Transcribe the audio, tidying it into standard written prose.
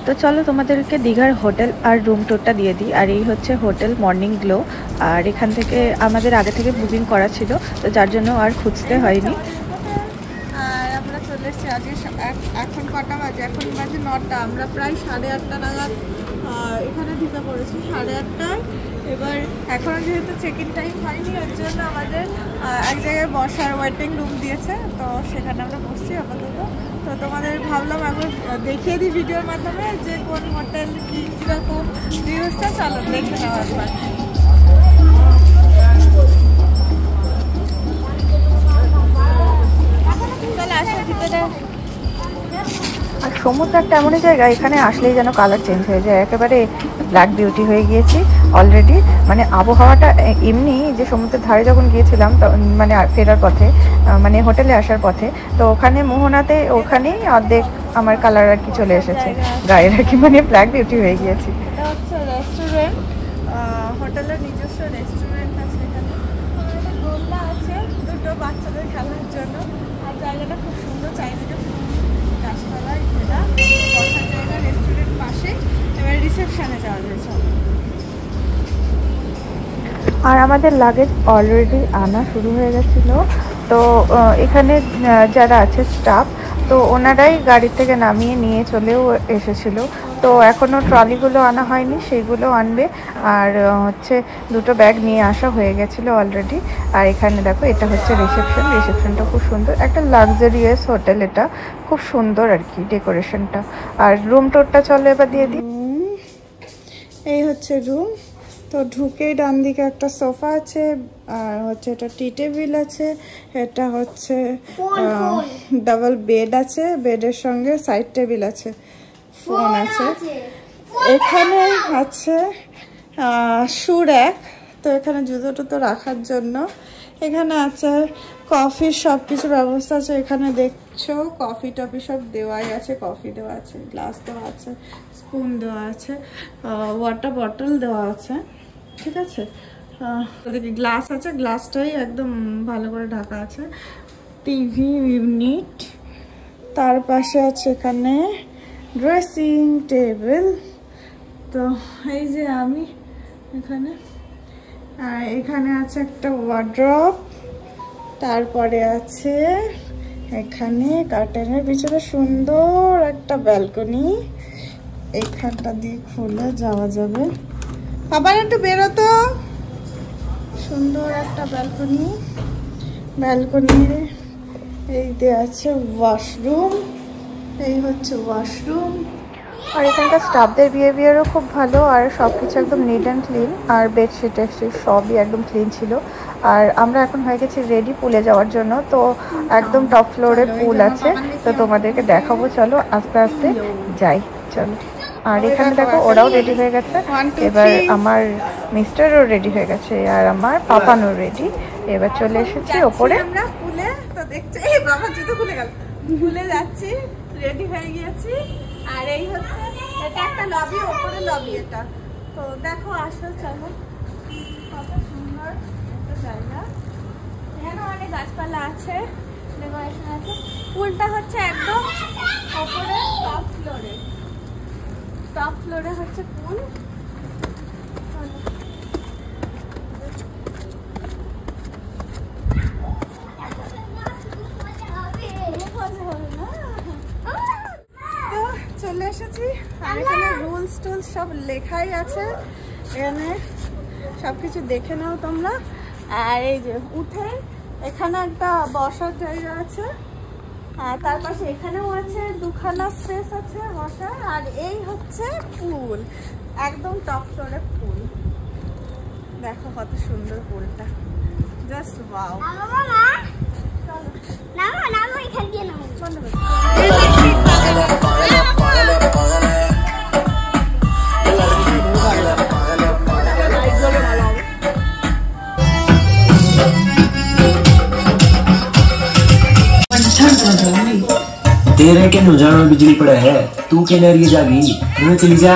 তো চলো তোমাদেরকে দীঘার হোটেল আর রুম টুরটা দিয়ে দিই। আর এই হচ্ছে হোটেল মর্নিং গ্লো, আর এখান থেকে আমাদের আগে থেকে বুকিং করা ছিল, তো যার জন্য আর খুঁজতে হয়নি। আর আমরা চলে এসেছি আজকে এখন কটা বাজে, এখন বাজে 9টা। আমরা প্রায় 8:30 নাগাদ এখানে ঢুকে পড়েছি, 8:30টায়। এবার এখনও যেহেতু চেক ইন টাইম হয়নি, ওর জন্য আমাদের এক জায়গায় বসার ওয়েটিং রুম দিয়েছে, তো সেখানে আমরা বসছি আপাতত। তো তোমাদের ভাবলাম একবার দেখিয়ে দিই ভিডিওর মাধ্যমে যে কোন হোটেল কীরকম ভিউজটা, চলো দেখে নেওয়া একবার। আর সমুদ্র একটা এমনই জায়গা, এখানে আসলেই যেন কালার চেঞ্জ হয়ে যায়, একেবারে ব্ল্যাক বিউটি হয়ে গিয়েছি অলরেডি। মানে আবহাওয়াটা এমনি, যে সমুদ্রের ধারে যখন গিয়েছিলাম মানে ফেরার পথে, মানে হোটেলে আসার পথে, তো ওখানে মোহনাতে ওখানেই অর্ধেক আমার কালার আর কি চলে এসেছে গায়ের আর কি, মানে ব্ল্যাক বিউটি হয়ে গিয়েছি। এটা হচ্ছে রেস্টুরেন্ট, হোটেলের নিজস্ব রেস্টুরেন্ট আছে এখানে। একটা দোলনা আছে দুটো বাচ্চাদের খেলার জন্য, আর জায়গাটা খুব সুন্দর, চারিদিকে গাছপালায় ঘেরা, বসার জায়গা রেস্টুরেন্ট পাশে। এবার রিসেপশনে যাওয়া হয়েছে। আর আমাদের লাগেজ অলরেডি আনা শুরু হয়ে গেছিলো, তো এখানে যারা আছে স্টাফ, তো ওনারাই গাড়ি থেকে নামিয়ে নিয়ে চলেও এসেছিলো। তো এখনও ট্রলিগুলো আনা হয়নি, সেইগুলো আনবে। আর হচ্ছে দুটো ব্যাগ নিয়ে আসা হয়ে গেছিলো অলরেডি। আর এখানে দেখো, এটা হচ্ছে রিসেপশনটা খুব সুন্দর, একটা লাক্সারিয়াস হোটেল, এটা খুব সুন্দর আর কি ডেকোরেশনটা। আর রুম টোরটা চলো এবার দিয়ে দিই। এই হচ্ছে রুম। তো ঢুকেই ডান দিকে একটা সোফা আছে, আর হচ্ছে এটা টি টেবিল আছে, এটা হচ্ছে ডাবল বেড আছে, বেডের সঙ্গে সাইড টেবিল আছে, ফোন আছে। এখানে আছে শু র্যাক, তো এখানে জুতো টুতো রাখার জন্য। এখানে আছে কফির সব কিছু ব্যবস্থা আছে, এখানে দেখছো কফি টফি সব দেওয়াই আছে, কফি দেওয়া আছে, গ্লাস দেওয়া আছে, স্পুন দেওয়া আছে, ওয়াটার বটল দেওয়া আছে, ঠিক আছে। ওদিকে গ্লাস আছে, গ্লাসটাই একদম ভালো করে ঢাকা আছে। টিভি ইউনিট, তার পাশে আছে এখানে ড্রেসিং টেবিল। তো এই যে আমি এখানে, আর এখানে আছে একটা ওয়ার্ড্রপ, তারপরে আছে এখানে কার্টেনের পিছনে সুন্দর একটা ব্যালকনি, এখানটা দিয়ে খুলে যাওয়া যাবে। আবার একটু বেরোতো, সুন্দর একটা ব্যালকনির এই দিয়ে আছে ওয়াশরুম, এই হচ্ছে ওয়াশরুম। আর এখানকার স্টাফদের বিহেভিয়ারও খুব ভালো, আর সব কিছু একদম নিট অ্যান্ড ক্লিন, আর বেডশিট টেডশিট সবই একদম ক্লিন ছিল। আর আমরা এখন হয়ে গেছি রেডি পুলে যাওয়ার জন্য, তো একদম টপ ফ্লোরে পুল আছে, তো তোমাদেরকে দেখাবো, চলো আস্তে আস্তে যাই, চলো। আর এখানে দেখো ওরাও রেডি হয়ে গেছে, এবার আমার মিস্টারও রেডি হয়ে গেছে, আর আমার পাপানও রেডি। এবার চলে এসেছি ওপরে। আমরা পুলে, তো দেখছি এই বাবা জুতো খুলে গেল, পুলে যাচ্ছি, রেডি হয়ে গিয়েছি। আর এই হচ্ছে এটা একটা লবি, ওপরে লবি এটা, তো দেখো আসো, চলো কত সুন্দর একটা জায়গা। এখানে অনেক গাছপালা আছে, ডেকোরেশন আছে। পুলটা হচ্ছে একদম ওপরে টপ ফ্লোরে হচ্ছে পুল। চলে এসেছি, আর এখানে রুলস টুলস সব লেখাই আছে, এখানে সবকিছু দেখে নাও তোমরা। আর এই যে উঠে এখানে একটা বসার জায়গা আছে, আর তার পাশে এখানেও আছে দুখানা স্পেস আছে বসার। আর এই হচ্ছে পুল, একদম টপ ফ্লোরে পুল, দেখো কত সুন্দর পুলটা, জাস্ট ওয়াও। तेरे के नौजवान में बिजली पड़ा है, तू क्या नरिए जागी, चली जा।